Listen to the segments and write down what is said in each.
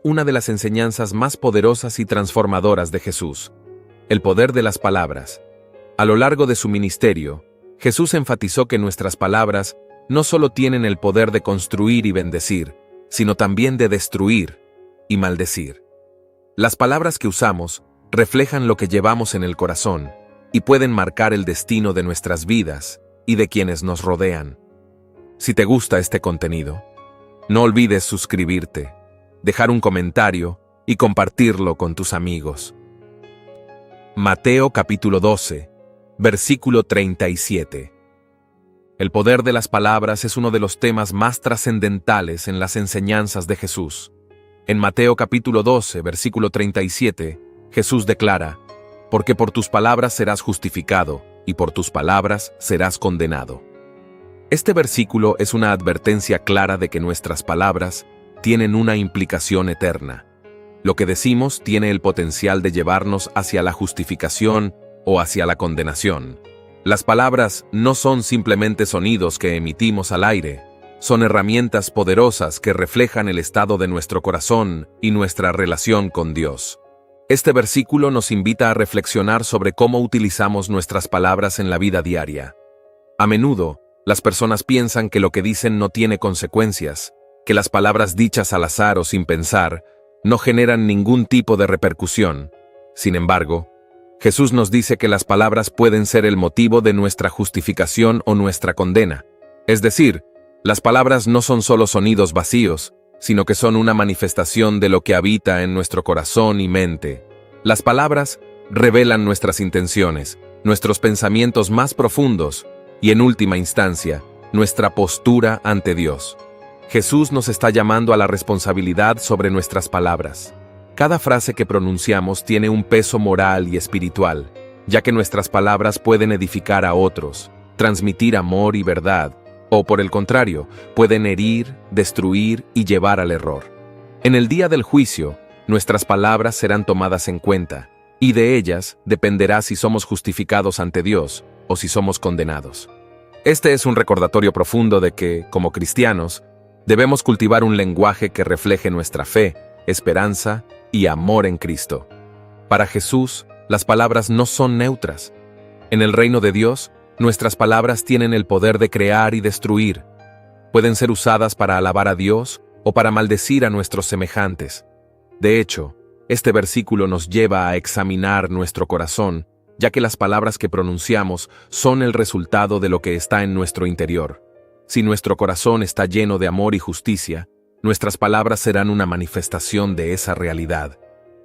una de las enseñanzas más poderosas y transformadoras de Jesús: el poder de las palabras. A lo largo de su ministerio, Jesús enfatizó que nuestras palabras no solo tienen el poder de construir y bendecir, sino también de destruir y maldecir. Las palabras que usamos reflejan lo que llevamos en el corazón y pueden marcar el destino de nuestras vidas y de quienes nos rodean. Si te gusta este contenido, no olvides suscribirte, dejar un comentario y compartirlo con tus amigos. Mateo capítulo 12, versículo 37. El poder de las palabras es uno de los temas más trascendentales en las enseñanzas de Jesús. En Mateo capítulo 12, versículo 37, Jesús declara: «Porque por tus palabras serás justificado, y por tus palabras serás condenado». Este versículo es una advertencia clara de que nuestras palabras tienen una implicación eterna. Lo que decimos tiene el potencial de llevarnos hacia la justificación o hacia la condenación. Las palabras no son simplemente sonidos que emitimos al aire, son herramientas poderosas que reflejan el estado de nuestro corazón y nuestra relación con Dios. Este versículo nos invita a reflexionar sobre cómo utilizamos nuestras palabras en la vida diaria. A menudo, las personas piensan que lo que dicen no tiene consecuencias, que las palabras dichas al azar o sin pensar no generan ningún tipo de repercusión. Sin embargo, Jesús nos dice que las palabras pueden ser el motivo de nuestra justificación o nuestra condena. Es decir, las palabras no son solo sonidos vacíos, sino que son una manifestación de lo que habita en nuestro corazón y mente. Las palabras revelan nuestras intenciones, nuestros pensamientos más profundos y, en última instancia, nuestra postura ante Dios. Jesús nos está llamando a la responsabilidad sobre nuestras palabras. Cada frase que pronunciamos tiene un peso moral y espiritual, ya que nuestras palabras pueden edificar a otros, transmitir amor y verdad, o por el contrario, pueden herir, destruir y llevar al error. En el día del juicio, nuestras palabras serán tomadas en cuenta, y de ellas dependerá si somos justificados ante Dios o si somos condenados. Este es un recordatorio profundo de que, como cristianos, debemos cultivar un lenguaje que refleje nuestra fe, esperanza y amor en Cristo. Para Jesús, las palabras no son neutras. En el reino de Dios, nuestras palabras tienen el poder de crear y destruir. Pueden ser usadas para alabar a Dios o para maldecir a nuestros semejantes. De hecho, este versículo nos lleva a examinar nuestro corazón, ya que las palabras que pronunciamos son el resultado de lo que está en nuestro interior. Si nuestro corazón está lleno de amor y justicia, nuestras palabras serán una manifestación de esa realidad.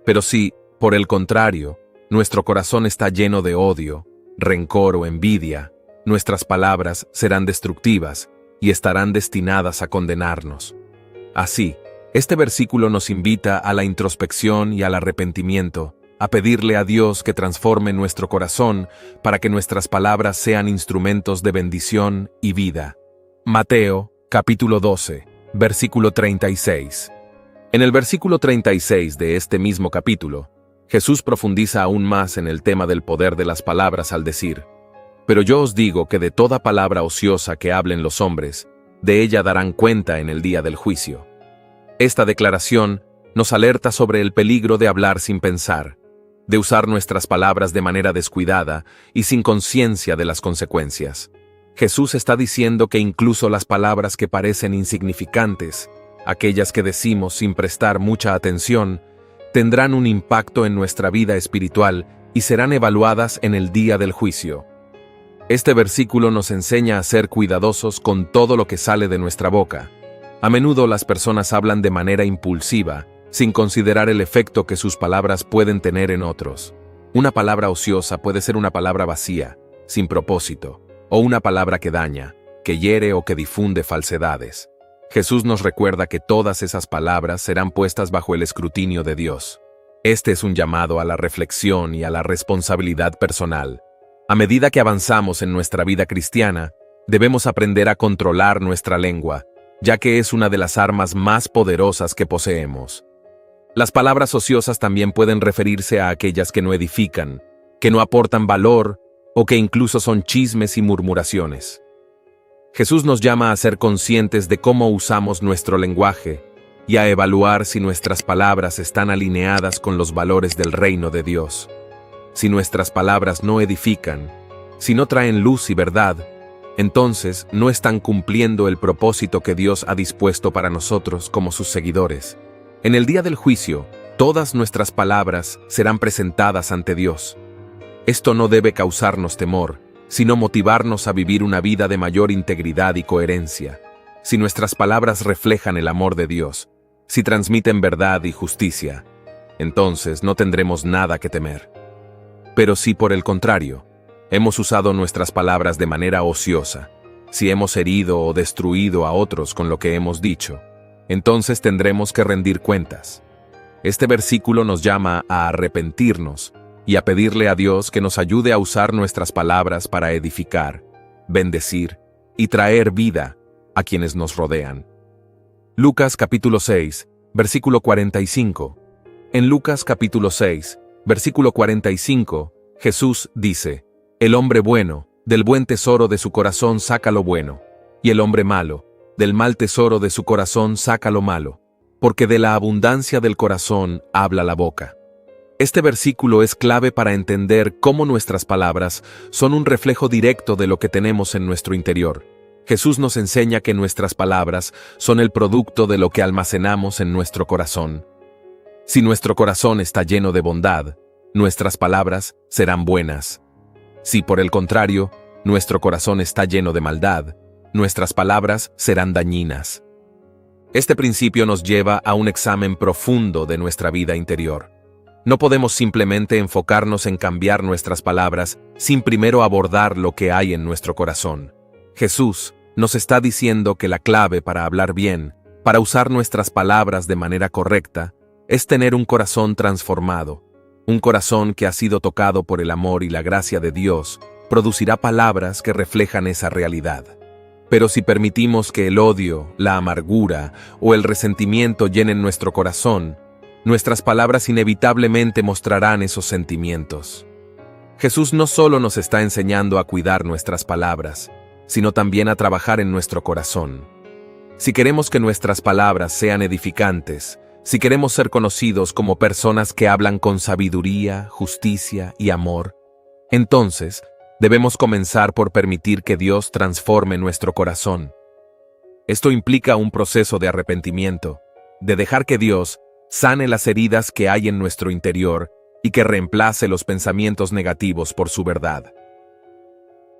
Pero si, por el contrario, nuestro corazón está lleno de odio, rencor o envidia, nuestras palabras serán destructivas y estarán destinadas a condenarnos. Así, este versículo nos invita a la introspección y al arrepentimiento, a pedirle a Dios que transforme nuestro corazón para que nuestras palabras sean instrumentos de bendición y vida. Mateo, capítulo 12. Versículo 36. En el versículo 36 de este mismo capítulo, Jesús profundiza aún más en el tema del poder de las palabras al decir: «Pero yo os digo que de toda palabra ociosa que hablen los hombres, de ella darán cuenta en el día del juicio». Esta declaración nos alerta sobre el peligro de hablar sin pensar, de usar nuestras palabras de manera descuidada y sin conciencia de las consecuencias. Jesús está diciendo que incluso las palabras que parecen insignificantes, aquellas que decimos sin prestar mucha atención, tendrán un impacto en nuestra vida espiritual y serán evaluadas en el día del juicio. Este versículo nos enseña a ser cuidadosos con todo lo que sale de nuestra boca. A menudo las personas hablan de manera impulsiva, sin considerar el efecto que sus palabras pueden tener en otros. Una palabra ociosa puede ser una palabra vacía, sin propósito, o una palabra que daña, que hiere o que difunde falsedades. Jesús nos recuerda que todas esas palabras serán puestas bajo el escrutinio de Dios. Este es un llamado a la reflexión y a la responsabilidad personal. A medida que avanzamos en nuestra vida cristiana, debemos aprender a controlar nuestra lengua, ya que es una de las armas más poderosas que poseemos. Las palabras ociosas también pueden referirse a aquellas que no edifican, que no aportan valor o que incluso son chismes y murmuraciones. Jesús nos llama a ser conscientes de cómo usamos nuestro lenguaje, y a evaluar si nuestras palabras están alineadas con los valores del reino de Dios. Si nuestras palabras no edifican, si no traen luz y verdad, entonces no están cumpliendo el propósito que Dios ha dispuesto para nosotros como sus seguidores. En el día del juicio, todas nuestras palabras serán presentadas ante Dios. Esto no debe causarnos temor, sino motivarnos a vivir una vida de mayor integridad y coherencia. Si nuestras palabras reflejan el amor de Dios, si transmiten verdad y justicia, entonces no tendremos nada que temer. Pero si por el contrario, hemos usado nuestras palabras de manera ociosa, si hemos herido o destruido a otros con lo que hemos dicho, entonces tendremos que rendir cuentas. Este versículo nos llama a arrepentirnos y a pedirle a Dios que nos ayude a usar nuestras palabras para edificar, bendecir y traer vida a quienes nos rodean. Lucas capítulo 6, versículo 45. En Lucas capítulo 6, versículo 45, Jesús dice: El hombre bueno, del buen tesoro de su corazón saca lo bueno, y el hombre malo, del mal tesoro de su corazón saca lo malo, porque de la abundancia del corazón habla la boca. Este versículo es clave para entender cómo nuestras palabras son un reflejo directo de lo que tenemos en nuestro interior. Jesús nos enseña que nuestras palabras son el producto de lo que almacenamos en nuestro corazón. Si nuestro corazón está lleno de bondad, nuestras palabras serán buenas. Si por el contrario, nuestro corazón está lleno de maldad, nuestras palabras serán dañinas. Este principio nos lleva a un examen profundo de nuestra vida interior. No podemos simplemente enfocarnos en cambiar nuestras palabras sin primero abordar lo que hay en nuestro corazón. Jesús nos está diciendo que la clave para hablar bien, para usar nuestras palabras de manera correcta, es tener un corazón transformado. Un corazón que ha sido tocado por el amor y la gracia de Dios producirá palabras que reflejan esa realidad. Pero si permitimos que el odio, la amargura o el resentimiento llenen nuestro corazón, nuestras palabras inevitablemente mostrarán esos sentimientos. Jesús no solo nos está enseñando a cuidar nuestras palabras, sino también a trabajar en nuestro corazón. Si queremos que nuestras palabras sean edificantes, si queremos ser conocidos como personas que hablan con sabiduría, justicia y amor, entonces debemos comenzar por permitir que Dios transforme nuestro corazón. Esto implica un proceso de arrepentimiento, de dejar que Dios sane las heridas que hay en nuestro interior y que reemplace los pensamientos negativos por su verdad.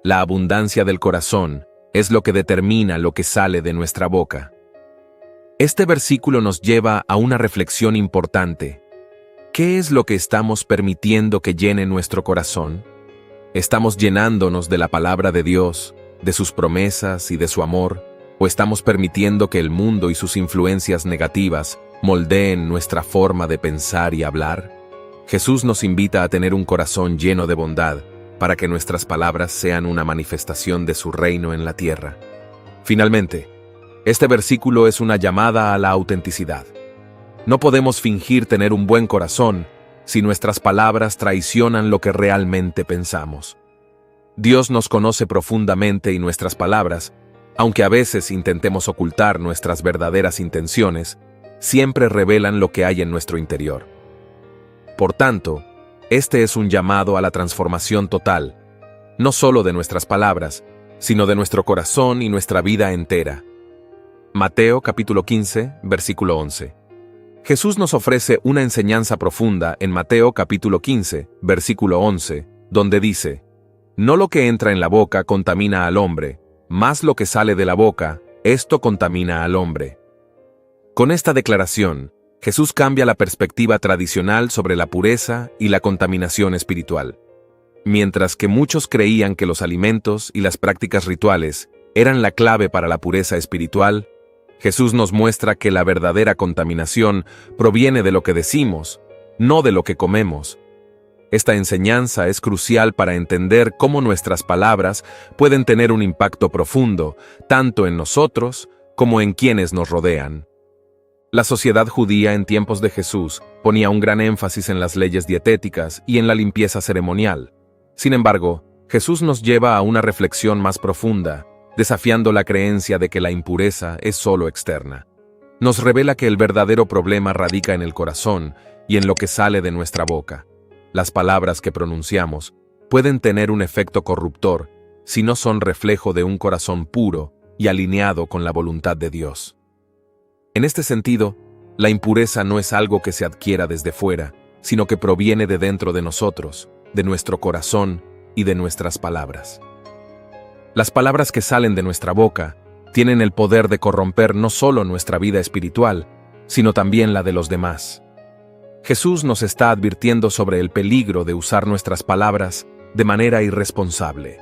La abundancia del corazón es lo que determina lo que sale de nuestra boca. Este versículo nos lleva a una reflexión importante. ¿Qué es lo que estamos permitiendo que llene nuestro corazón? ¿Estamos llenándonos de la palabra de Dios, de sus promesas y de su amor? ¿O estamos permitiendo que el mundo y sus influencias negativas moldeen nuestra forma de pensar y hablar? Jesús nos invita a tener un corazón lleno de bondad, para que nuestras palabras sean una manifestación de su reino en la tierra. Finalmente, este versículo es una llamada a la autenticidad. No podemos fingir tener un buen corazón si nuestras palabras traicionan lo que realmente pensamos. Dios nos conoce profundamente y nuestras palabras, aunque a veces intentemos ocultar nuestras verdaderas intenciones, siempre revelan lo que hay en nuestro interior. Por tanto, este es un llamado a la transformación total, no solo de nuestras palabras, sino de nuestro corazón y nuestra vida entera. Mateo capítulo 15, versículo 11. Jesús nos ofrece una enseñanza profunda en Mateo capítulo 15, versículo 11, donde dice: No lo que entra en la boca contamina al hombre, mas lo que sale de la boca, esto contamina al hombre. Con esta declaración, Jesús cambia la perspectiva tradicional sobre la pureza y la contaminación espiritual. Mientras que muchos creían que los alimentos y las prácticas rituales eran la clave para la pureza espiritual, Jesús nos muestra que la verdadera contaminación proviene de lo que decimos, no de lo que comemos. Esta enseñanza es crucial para entender cómo nuestras palabras pueden tener un impacto profundo, tanto en nosotros como en quienes nos rodean. La sociedad judía en tiempos de Jesús ponía un gran énfasis en las leyes dietéticas y en la limpieza ceremonial. Sin embargo, Jesús nos lleva a una reflexión más profunda, desafiando la creencia de que la impureza es solo externa. nos revela que el verdadero problema radica en el corazón y en lo que sale de nuestra boca. Las palabras que pronunciamos pueden tener un efecto corruptor si no son reflejo de un corazón puro y alineado con la voluntad de Dios. En este sentido, la impureza no es algo que se adquiera desde fuera, sino que proviene de dentro de nosotros, de nuestro corazón y de nuestras palabras. Las palabras que salen de nuestra boca tienen el poder de corromper no solo nuestra vida espiritual, sino también la de los demás. Jesús nos está advirtiendo sobre el peligro de usar nuestras palabras de manera irresponsable.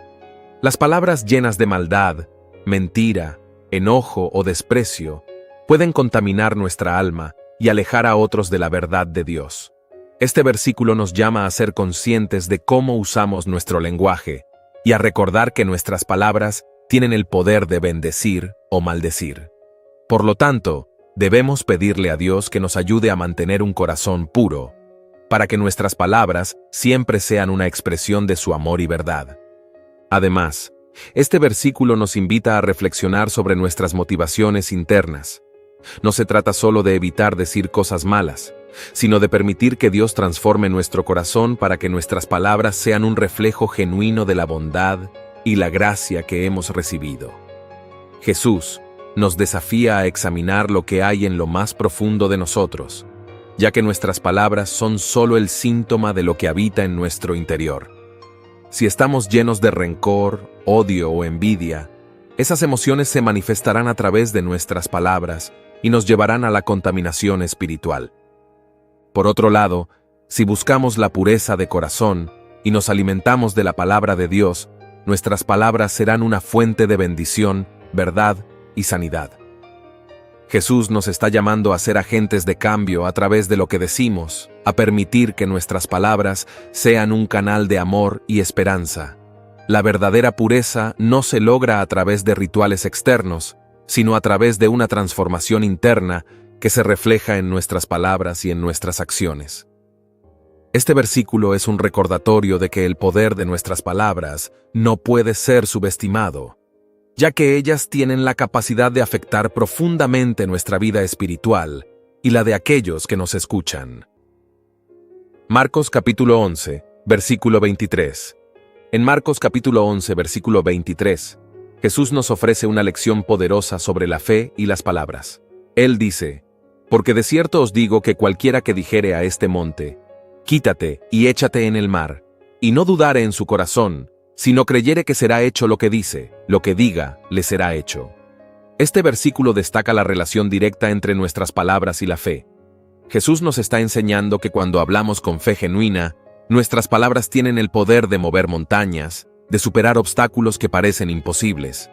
Las palabras llenas de maldad, mentira, enojo o desprecio pueden contaminar nuestra alma y alejar a otros de la verdad de Dios. Este versículo nos llama a ser conscientes de cómo usamos nuestro lenguaje y a recordar que nuestras palabras tienen el poder de bendecir o maldecir. Por lo tanto, debemos pedirle a Dios que nos ayude a mantener un corazón puro, para que nuestras palabras siempre sean una expresión de su amor y verdad. Además, este versículo nos invita a reflexionar sobre nuestras motivaciones internas. No se trata solo de evitar decir cosas malas, sino de permitir que Dios transforme nuestro corazón para que nuestras palabras sean un reflejo genuino de la bondad y la gracia que hemos recibido. Jesús nos desafía a examinar lo que hay en lo más profundo de nosotros, ya que nuestras palabras son solo el síntoma de lo que habita en nuestro interior. Si estamos llenos de rencor, odio o envidia, esas emociones se manifestarán a través de nuestras palabras y nos llevarán a la contaminación espiritual. Por otro lado, si buscamos la pureza de corazón y nos alimentamos de la palabra de Dios, nuestras palabras serán una fuente de bendición, verdad y sanidad. Jesús nos está llamando a ser agentes de cambio a través de lo que decimos, a permitir que nuestras palabras sean un canal de amor y esperanza. La verdadera pureza no se logra a través de rituales externos, sino a través de una transformación interna que se refleja en nuestras palabras y en nuestras acciones. Este versículo es un recordatorio de que el poder de nuestras palabras no puede ser subestimado, ya que ellas tienen la capacidad de afectar profundamente nuestra vida espiritual y la de aquellos que nos escuchan. Marcos capítulo 11, versículo 23. En Marcos capítulo 11, versículo 23, Jesús nos ofrece una lección poderosa sobre la fe y las palabras. Él dice: «Porque de cierto os digo que cualquiera que dijere a este monte, quítate y échate en el mar, y no dudare en su corazón, sino creyere que será hecho lo que dice, lo que diga, le será hecho». Este versículo destaca la relación directa entre nuestras palabras y la fe. Jesús nos está enseñando que cuando hablamos con fe genuina, nuestras palabras tienen el poder de mover montañas, de superar obstáculos que parecen imposibles.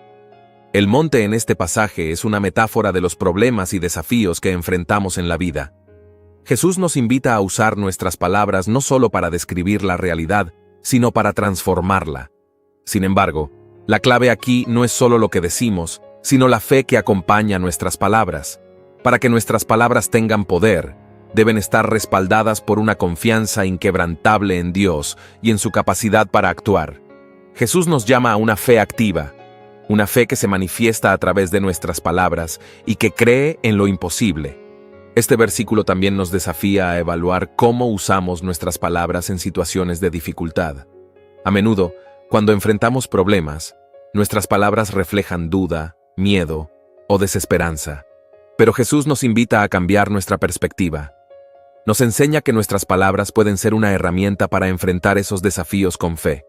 El monte en este pasaje es una metáfora de los problemas y desafíos que enfrentamos en la vida. Jesús nos invita a usar nuestras palabras no solo para describir la realidad, sino para transformarla. Sin embargo, la clave aquí no es solo lo que decimos, sino la fe que acompaña nuestras palabras. Para que nuestras palabras tengan poder, deben estar respaldadas por una confianza inquebrantable en Dios y en su capacidad para actuar. Jesús nos llama a una fe activa, una fe que se manifiesta a través de nuestras palabras y que cree en lo imposible. Este versículo también nos desafía a evaluar cómo usamos nuestras palabras en situaciones de dificultad. A menudo, cuando enfrentamos problemas, nuestras palabras reflejan duda, miedo o desesperanza. Pero Jesús nos invita a cambiar nuestra perspectiva. Nos enseña que nuestras palabras pueden ser una herramienta para enfrentar esos desafíos con fe.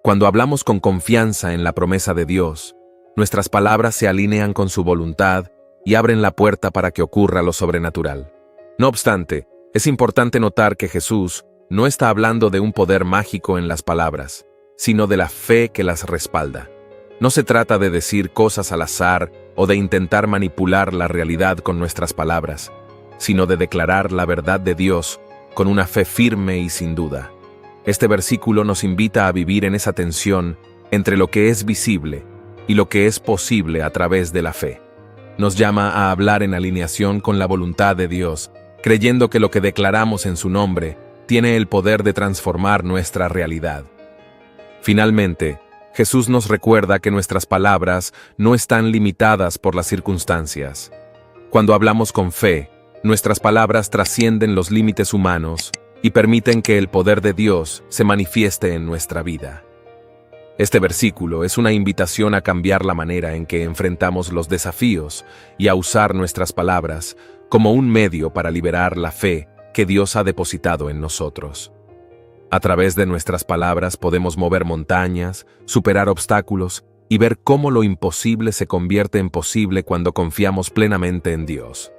Cuando hablamos con confianza en la promesa de Dios, nuestras palabras se alinean con su voluntad y abren la puerta para que ocurra lo sobrenatural. No obstante, es importante notar que Jesús no está hablando de un poder mágico en las palabras, sino de la fe que las respalda. No se trata de decir cosas al azar o de intentar manipular la realidad con nuestras palabras, sino de declarar la verdad de Dios con una fe firme y sin duda. Este versículo nos invita a vivir en esa tensión entre lo que es visible y lo que es posible a través de la fe. Nos llama a hablar en alineación con la voluntad de Dios, creyendo que lo que declaramos en su nombre tiene el poder de transformar nuestra realidad. Finalmente, Jesús nos recuerda que nuestras palabras no están limitadas por las circunstancias. Cuando hablamos con fe, nuestras palabras trascienden los límites humanos y permiten que el poder de Dios se manifieste en nuestra vida. Este versículo es una invitación a cambiar la manera en que enfrentamos los desafíos y a usar nuestras palabras como un medio para liberar la fe que Dios ha depositado en nosotros. A través de nuestras palabras podemos mover montañas, superar obstáculos y ver cómo lo imposible se convierte en posible cuando confiamos plenamente en Dios.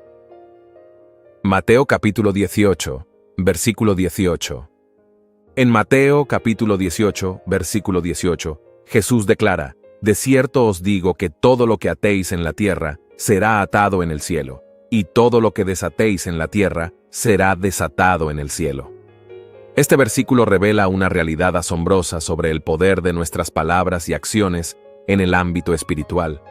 Mateo capítulo 18, versículo 18. En Mateo capítulo 18, versículo 18, Jesús declara: «De cierto os digo que todo lo que atéis en la tierra será atado en el cielo, y todo lo que desatéis en la tierra será desatado en el cielo». Este versículo revela una realidad asombrosa sobre el poder de nuestras palabras y acciones en el ámbito espiritual.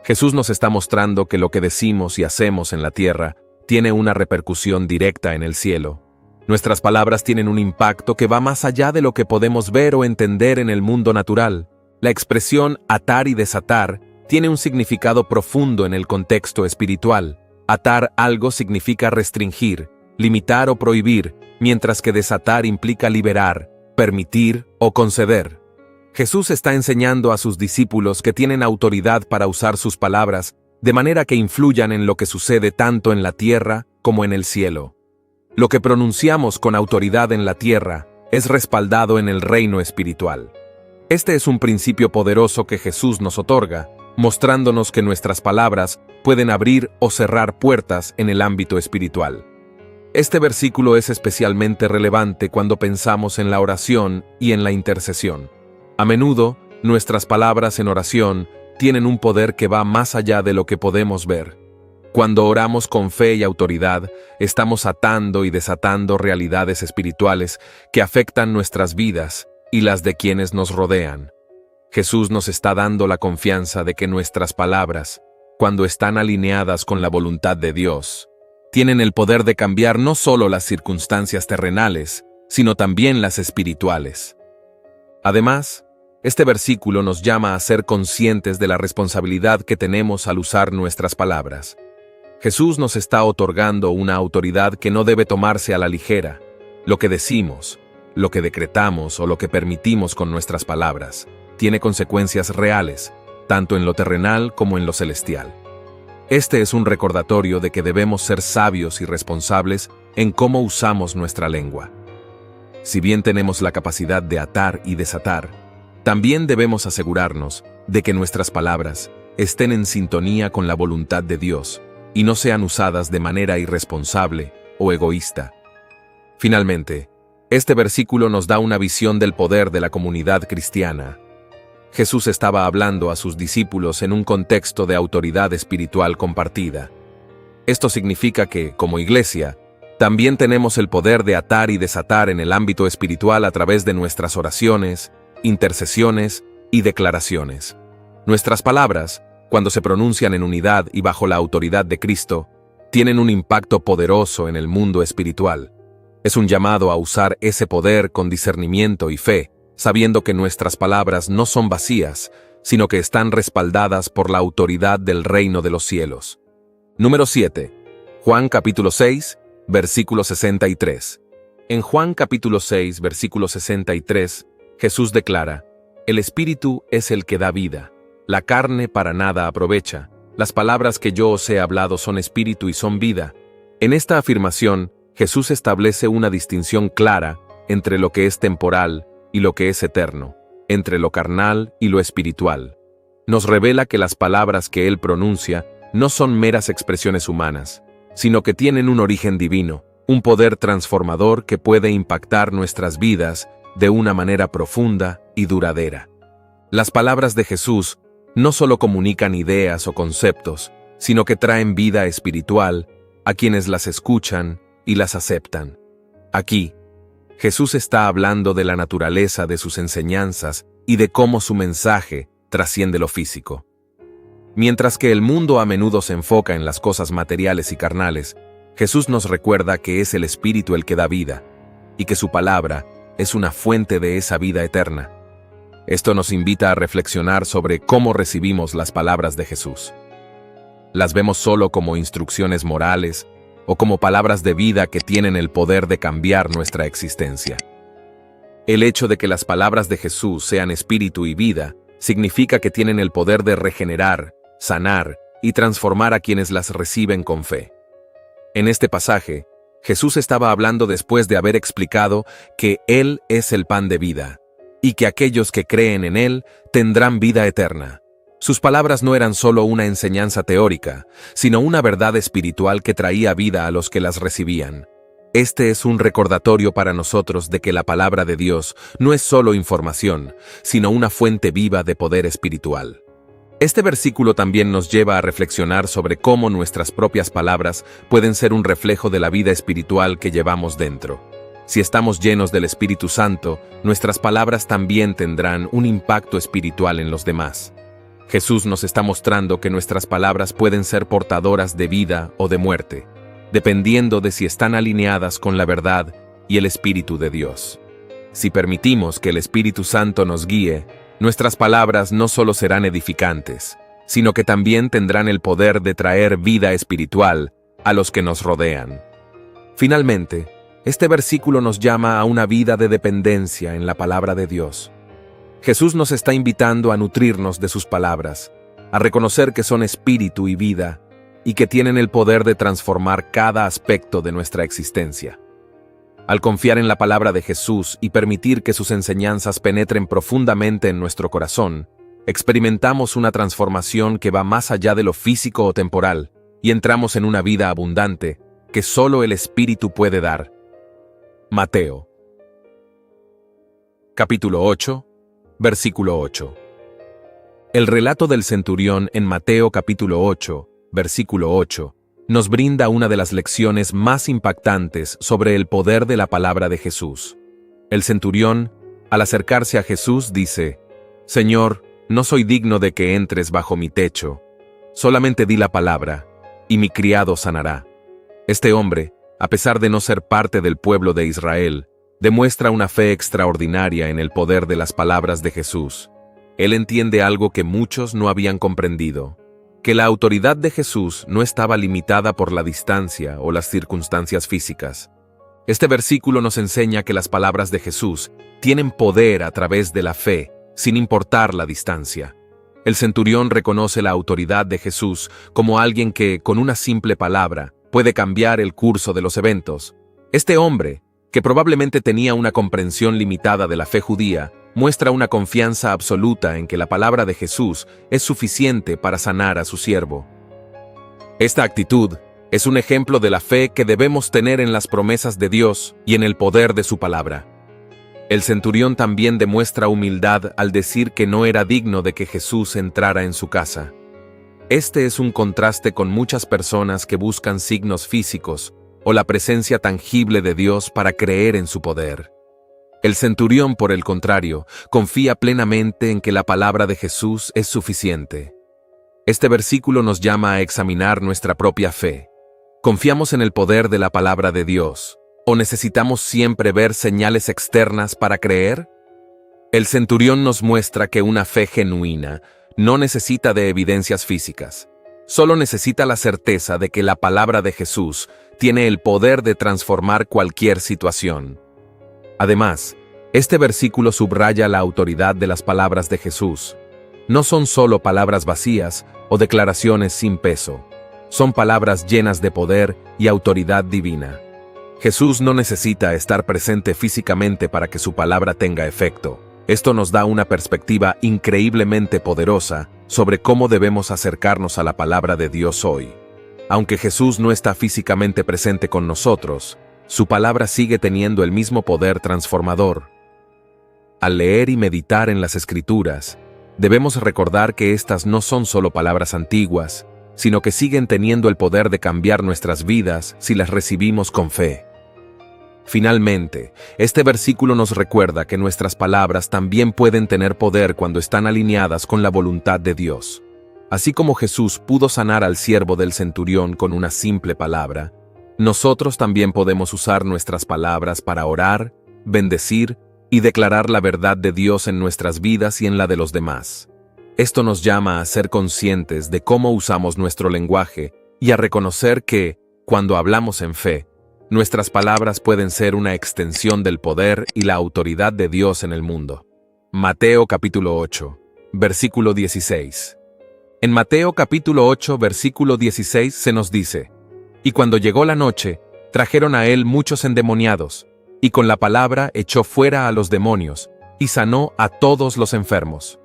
Jesús nos está mostrando que lo que decimos y hacemos en la tierra tiene una repercusión directa en el cielo. Nuestras palabras tienen un impacto que va más allá de lo que podemos ver o entender en el mundo natural. La expresión atar y desatar tiene un significado profundo en el contexto espiritual. Atar algo significa restringir, limitar o prohibir, mientras que desatar implica liberar, permitir o conceder. Jesús está enseñando a sus discípulos que tienen autoridad para usar sus palabras de manera que influyan en lo que sucede tanto en la tierra como en el cielo. Lo que pronunciamos con autoridad en la tierra es respaldado en el reino espiritual. Este es un principio poderoso que Jesús nos otorga, mostrándonos que nuestras palabras pueden abrir o cerrar puertas en el ámbito espiritual. Este versículo es especialmente relevante cuando pensamos en la oración y en la intercesión. A menudo, nuestras palabras en oración tienen un poder que va más allá de lo que podemos ver. Cuando oramos con fe y autoridad, estamos atando y desatando realidades espirituales que afectan nuestras vidas y las de quienes nos rodean. Jesús nos está dando la confianza de que nuestras palabras, cuando están alineadas con la voluntad de Dios, tienen el poder de cambiar no solo las circunstancias terrenales, sino también las espirituales. Además, este versículo nos llama a ser conscientes de la responsabilidad que tenemos al usar nuestras palabras. Jesús nos está otorgando una autoridad que no debe tomarse a la ligera. Lo que decimos, lo que decretamos o lo que permitimos con nuestras palabras tiene consecuencias reales, tanto en lo terrenal como en lo celestial. Este es un recordatorio de que debemos ser sabios y responsables en cómo usamos nuestra lengua. Si bien tenemos la capacidad de atar y desatar, también debemos asegurarnos de que nuestras palabras estén en sintonía con la voluntad de Dios y no sean usadas de manera irresponsable o egoísta. Finalmente, este versículo nos da una visión del poder de la comunidad cristiana. Jesús estaba hablando a sus discípulos en un contexto de autoridad espiritual compartida. Esto significa que, como iglesia, también tenemos el poder de atar y desatar en el ámbito espiritual a través de nuestras oraciones, intercesiones y declaraciones. Nuestras palabras, cuando se pronuncian en unidad y bajo la autoridad de Cristo, tienen un impacto poderoso en el mundo espiritual. Es un llamado a usar ese poder con discernimiento y fe, sabiendo que nuestras palabras no son vacías, sino que están respaldadas por la autoridad del reino de los cielos. Número 7. Juan capítulo 6, versículo 63. En Juan capítulo 6, versículo 63, Jesús declara: «El Espíritu es el que da vida, la carne para nada aprovecha. Las palabras que yo os he hablado son espíritu y son vida». En esta afirmación, Jesús establece una distinción clara entre lo que es temporal y lo que es eterno, entre lo carnal y lo espiritual. Nos revela que las palabras que Él pronuncia no son meras expresiones humanas, sino que tienen un origen divino, un poder transformador que puede impactar nuestras vidas de una manera profunda y duradera. Las palabras de Jesús no solo comunican ideas o conceptos, sino que traen vida espiritual a quienes las escuchan y las aceptan. Aquí, Jesús está hablando de la naturaleza de sus enseñanzas y de cómo su mensaje trasciende lo físico. Mientras que el mundo a menudo se enfoca en las cosas materiales y carnales, Jesús nos recuerda que es el Espíritu el que da vida, y que su palabra es una fuente de esa vida eterna. Esto nos invita a reflexionar sobre cómo recibimos las palabras de Jesús. Las vemos solo como instrucciones morales o como palabras de vida que tienen el poder de cambiar nuestra existencia. El hecho de que las palabras de Jesús sean espíritu y vida significa que tienen el poder de regenerar, sanar y transformar a quienes las reciben con fe. En este pasaje, Jesús estaba hablando después de haber explicado que Él es el pan de vida, y que aquellos que creen en Él tendrán vida eterna. Sus palabras no eran solo una enseñanza teórica, sino una verdad espiritual que traía vida a los que las recibían. Este es un recordatorio para nosotros de que la palabra de Dios no es solo información, sino una fuente viva de poder espiritual. Este versículo también nos lleva a reflexionar sobre cómo nuestras propias palabras pueden ser un reflejo de la vida espiritual que llevamos dentro. Si estamos llenos del Espíritu Santo, nuestras palabras también tendrán un impacto espiritual en los demás. Jesús nos está mostrando que nuestras palabras pueden ser portadoras de vida o de muerte, dependiendo de si están alineadas con la verdad y el Espíritu de Dios. Si permitimos que el Espíritu Santo nos guíe, nuestras palabras no solo serán edificantes, sino que también tendrán el poder de traer vida espiritual a los que nos rodean. Finalmente, este versículo nos llama a una vida de dependencia en la palabra de Dios. Jesús nos está invitando a nutrirnos de sus palabras, a reconocer que son espíritu y vida, y que tienen el poder de transformar cada aspecto de nuestra existencia. Al confiar en la palabra de Jesús y permitir que sus enseñanzas penetren profundamente en nuestro corazón, experimentamos una transformación que va más allá de lo físico o temporal, y entramos en una vida abundante que solo el Espíritu puede dar. Mateo, capítulo 8, versículo 8. El relato del centurión en Mateo capítulo 8, versículo 8, nos brinda una de las lecciones más impactantes sobre el poder de la palabra de Jesús. El centurión, al acercarse a Jesús, dice: «Señor, no soy digno de que entres bajo mi techo. Solamente di la palabra, y mi criado sanará». Este hombre, a pesar de no ser parte del pueblo de Israel, demuestra una fe extraordinaria en el poder de las palabras de Jesús. Él entiende algo que muchos no habían comprendido: que la autoridad de Jesús no estaba limitada por la distancia o las circunstancias físicas. Este versículo nos enseña que las palabras de Jesús tienen poder a través de la fe, sin importar la distancia. El centurión reconoce la autoridad de Jesús como alguien que, con una simple palabra, puede cambiar el curso de los eventos. Este hombre, que probablemente tenía una comprensión limitada de la fe judía, muestra una confianza absoluta en que la palabra de Jesús es suficiente para sanar a su siervo. Esta actitud es un ejemplo de la fe que debemos tener en las promesas de Dios y en el poder de su palabra. El centurión también demuestra humildad al decir que no era digno de que Jesús entrara en su casa. Este es un contraste con muchas personas que buscan signos físicos o la presencia tangible de Dios para creer en su poder. El centurión, por el contrario, confía plenamente en que la palabra de Jesús es suficiente. Este versículo nos llama a examinar nuestra propia fe. ¿Confiamos en el poder de la palabra de Dios, o necesitamos siempre ver señales externas para creer? El centurión nos muestra que una fe genuina no necesita de evidencias físicas. Solo necesita la certeza de que la palabra de Jesús tiene el poder de transformar cualquier situación. Además, este versículo subraya la autoridad de las palabras de Jesús. No son solo palabras vacías o declaraciones sin peso. Son palabras llenas de poder y autoridad divina. Jesús no necesita estar presente físicamente para que su palabra tenga efecto. Esto nos da una perspectiva increíblemente poderosa sobre cómo debemos acercarnos a la palabra de Dios hoy. Aunque Jesús no está físicamente presente con nosotros, su palabra sigue teniendo el mismo poder transformador. Al leer y meditar en las Escrituras, debemos recordar que estas no son solo palabras antiguas, sino que siguen teniendo el poder de cambiar nuestras vidas si las recibimos con fe. Finalmente, este versículo nos recuerda que nuestras palabras también pueden tener poder cuando están alineadas con la voluntad de Dios. Así como Jesús pudo sanar al siervo del centurión con una simple palabra, nosotros también podemos usar nuestras palabras para orar, bendecir y declarar la verdad de Dios en nuestras vidas y en la de los demás. Esto nos llama a ser conscientes de cómo usamos nuestro lenguaje y a reconocer que, cuando hablamos en fe, nuestras palabras pueden ser una extensión del poder y la autoridad de Dios en el mundo. Mateo capítulo 8, versículo 16. En Mateo capítulo 8, versículo 16 se nos dice: «Y cuando llegó la noche, trajeron a él muchos endemoniados, y con la palabra echó fuera a los demonios, y sanó a todos los enfermos».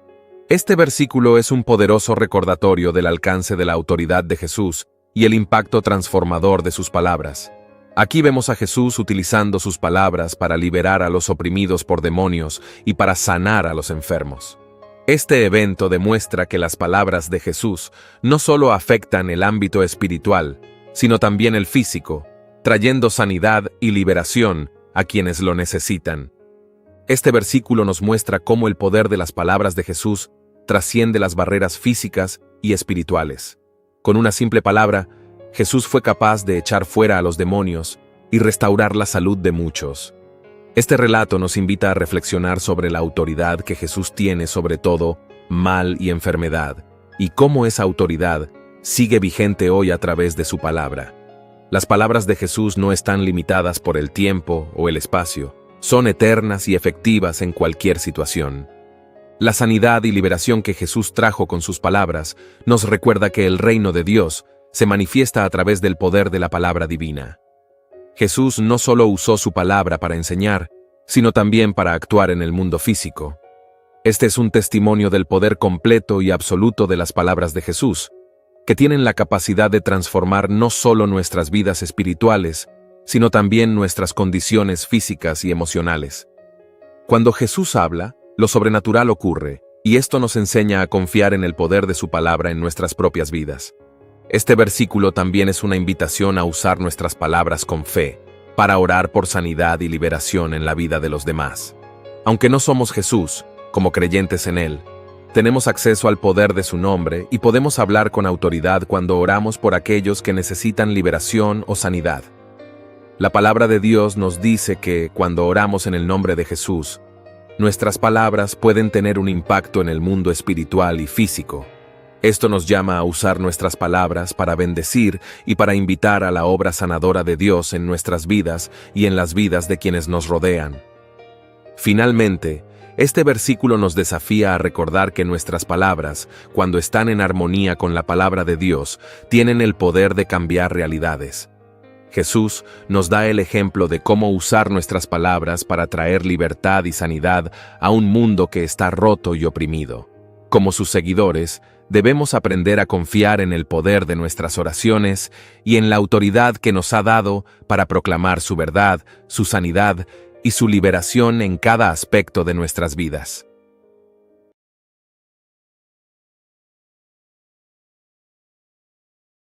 Este versículo es un poderoso recordatorio del alcance de la autoridad de Jesús y el impacto transformador de sus palabras. Aquí vemos a Jesús utilizando sus palabras para liberar a los oprimidos por demonios y para sanar a los enfermos. Este evento demuestra que las palabras de Jesús no solo afectan el ámbito espiritual, sino también el físico, trayendo sanidad y liberación a quienes lo necesitan. Este versículo nos muestra cómo el poder de las palabras de Jesús trasciende las barreras físicas y espirituales. Con una simple palabra, Jesús fue capaz de echar fuera a los demonios y restaurar la salud de muchos. Este relato nos invita a reflexionar sobre la autoridad que Jesús tiene sobre todo mal y enfermedad, y cómo esa autoridad sigue vigente hoy a través de su palabra. Las palabras de Jesús no están limitadas por el tiempo o el espacio, son eternas y efectivas en cualquier situación. La sanidad y liberación que Jesús trajo con sus palabras nos recuerda que el reino de Dios se manifiesta a través del poder de la palabra divina. Jesús no solo usó su palabra para enseñar, sino también para actuar en el mundo físico. Este es un testimonio del poder completo y absoluto de las palabras de Jesús, que tienen la capacidad de transformar no solo nuestras vidas espirituales, sino también nuestras condiciones físicas y emocionales. Cuando Jesús habla, lo sobrenatural ocurre, y esto nos enseña a confiar en el poder de su palabra en nuestras propias vidas. Este versículo también es una invitación a usar nuestras palabras con fe, para orar por sanidad y liberación en la vida de los demás. Aunque no somos Jesús, como creyentes en Él, tenemos acceso al poder de su nombre y podemos hablar con autoridad cuando oramos por aquellos que necesitan liberación o sanidad. La palabra de Dios nos dice que, cuando oramos en el nombre de Jesús, nuestras palabras pueden tener un impacto en el mundo espiritual y físico. Esto nos llama a usar nuestras palabras para bendecir y para invitar a la obra sanadora de Dios en nuestras vidas y en las vidas de quienes nos rodean. Finalmente, este versículo nos desafía a recordar que nuestras palabras, cuando están en armonía con la palabra de Dios, tienen el poder de cambiar realidades. Jesús nos da el ejemplo de cómo usar nuestras palabras para traer libertad y sanidad a un mundo que está roto y oprimido. Como sus seguidores, debemos aprender a confiar en el poder de nuestras oraciones y en la autoridad que nos ha dado para proclamar su verdad, su sanidad y su liberación en cada aspecto de nuestras vidas.